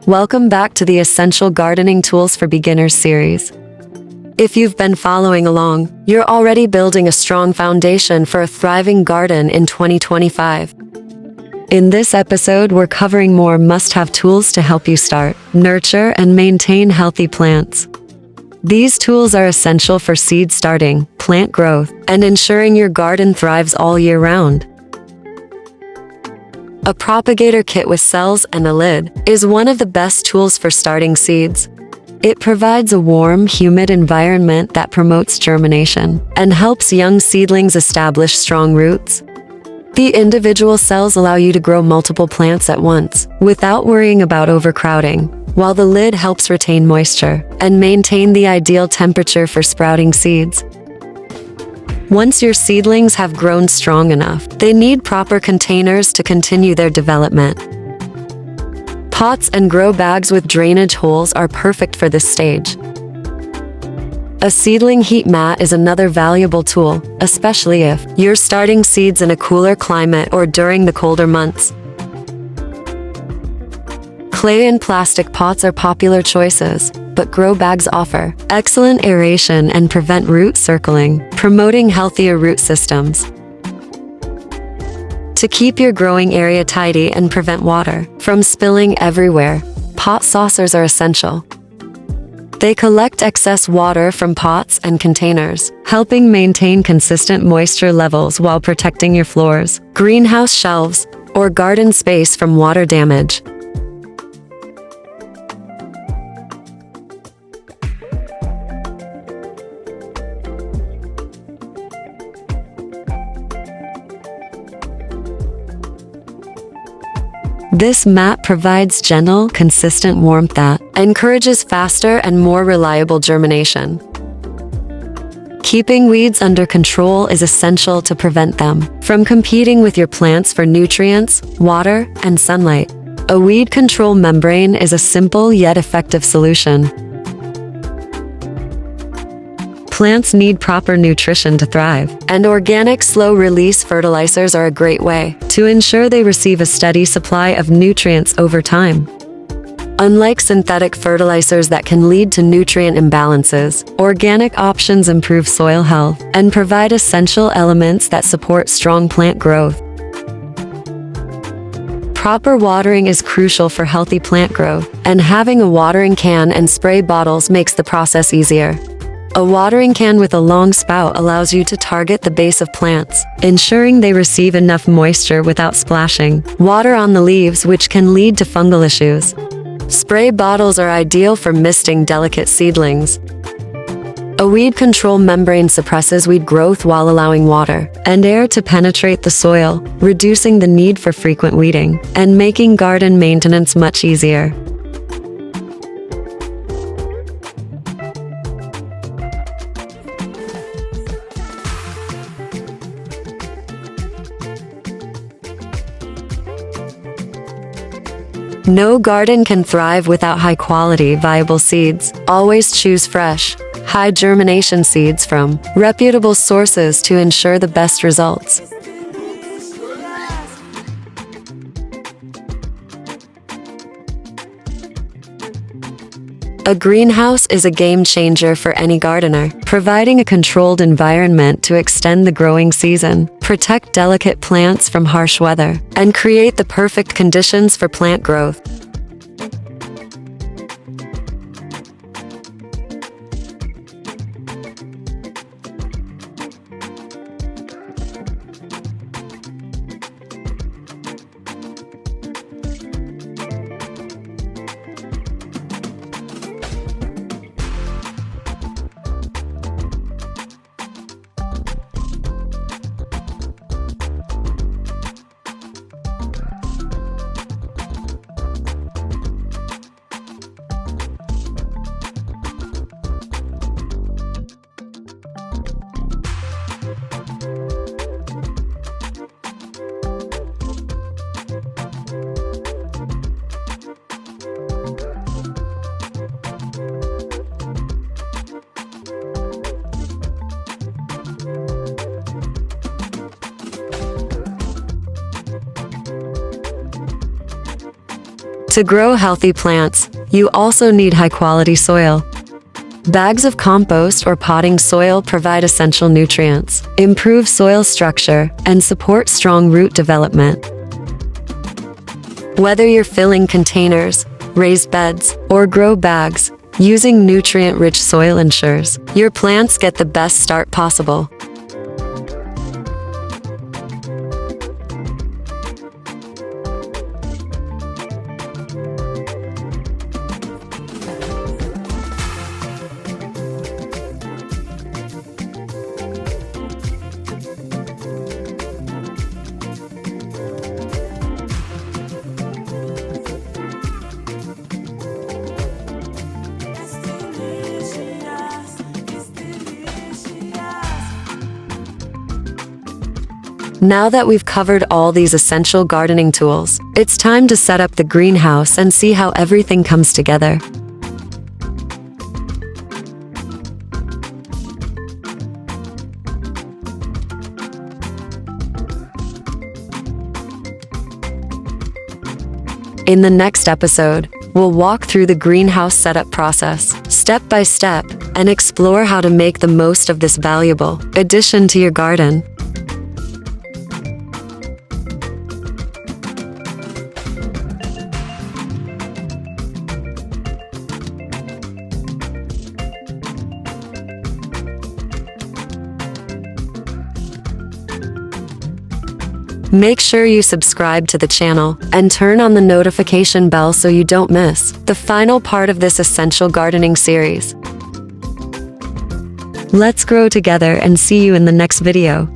Welcome back to the Essential Gardening Tools for Beginners series. If you've been following along, you're already building a strong foundation for a thriving garden in 2025. In this episode, we're covering more must-have tools to help you start, nurture, and maintain healthy plants. These tools are essential for seed starting, plant growth, and ensuring your garden thrives all year round. A propagator kit with cells and a lid is one of the best tools for starting seeds. It provides a warm, humid environment that promotes germination and helps young seedlings establish strong roots. The individual cells allow you to grow multiple plants at once without worrying about overcrowding, while the lid helps retain moisture and maintain the ideal temperature for sprouting seeds. Once your seedlings have grown strong enough, they need proper containers to continue their development. Pots and grow bags with drainage holes are perfect for this stage. A seedling heat mat is another valuable tool, especially if you're starting seeds in a cooler climate or during the colder months. Clay and plastic pots are popular choices, but grow bags offer excellent aeration and prevent root circling, promoting healthier root systems. To keep your growing area tidy and prevent water from spilling everywhere, pot saucers are essential. They collect excess water from pots and containers, helping maintain consistent moisture levels while protecting your floors, greenhouse shelves, or garden space from water damage. This mat provides gentle, consistent warmth that encourages faster and more reliable germination. Keeping weeds under control is essential to prevent them from competing with your plants for nutrients, water, and sunlight. A weed control membrane is a simple yet effective solution. Plants need proper nutrition to thrive, and organic slow-release fertilizers are a great way to ensure they receive a steady supply of nutrients over time. Unlike synthetic fertilizers that can lead to nutrient imbalances, organic options improve soil health and provide essential elements that support strong plant growth. Proper watering is crucial for healthy plant growth, and having a watering can and spray bottles makes the process easier. A watering can with a long spout allows you to target the base of plants, ensuring they receive enough moisture without splashing water on the leaves, which can lead to fungal issues. Spray bottles are ideal for misting delicate seedlings. A weed control membrane suppresses weed growth while allowing water and air to penetrate the soil, reducing the need for frequent weeding and making garden maintenance much easier. No garden can thrive without high-quality, viable seeds. Always choose fresh, high-germination seeds from reputable sources to ensure the best results. A greenhouse is a game changer for any gardener, providing a controlled environment to extend the growing season, protect delicate plants from harsh weather, and create the perfect conditions for plant growth. To grow healthy plants, you also need high-quality soil. Bags of compost or potting soil provide essential nutrients, improve soil structure, and support strong root development. Whether you're filling containers, raised beds, or grow bags, using nutrient-rich soil ensures your plants get the best start possible. Now that we've covered all these essential gardening tools, it's time to set up the greenhouse and see how everything comes together. In the next episode, we'll walk through the greenhouse setup process, step by step, and explore how to make the most of this valuable addition to your garden. Make sure you subscribe to the channel and turn on the notification bell so you don't miss the final part of this essential gardening series. Let's grow together and see you in the next video.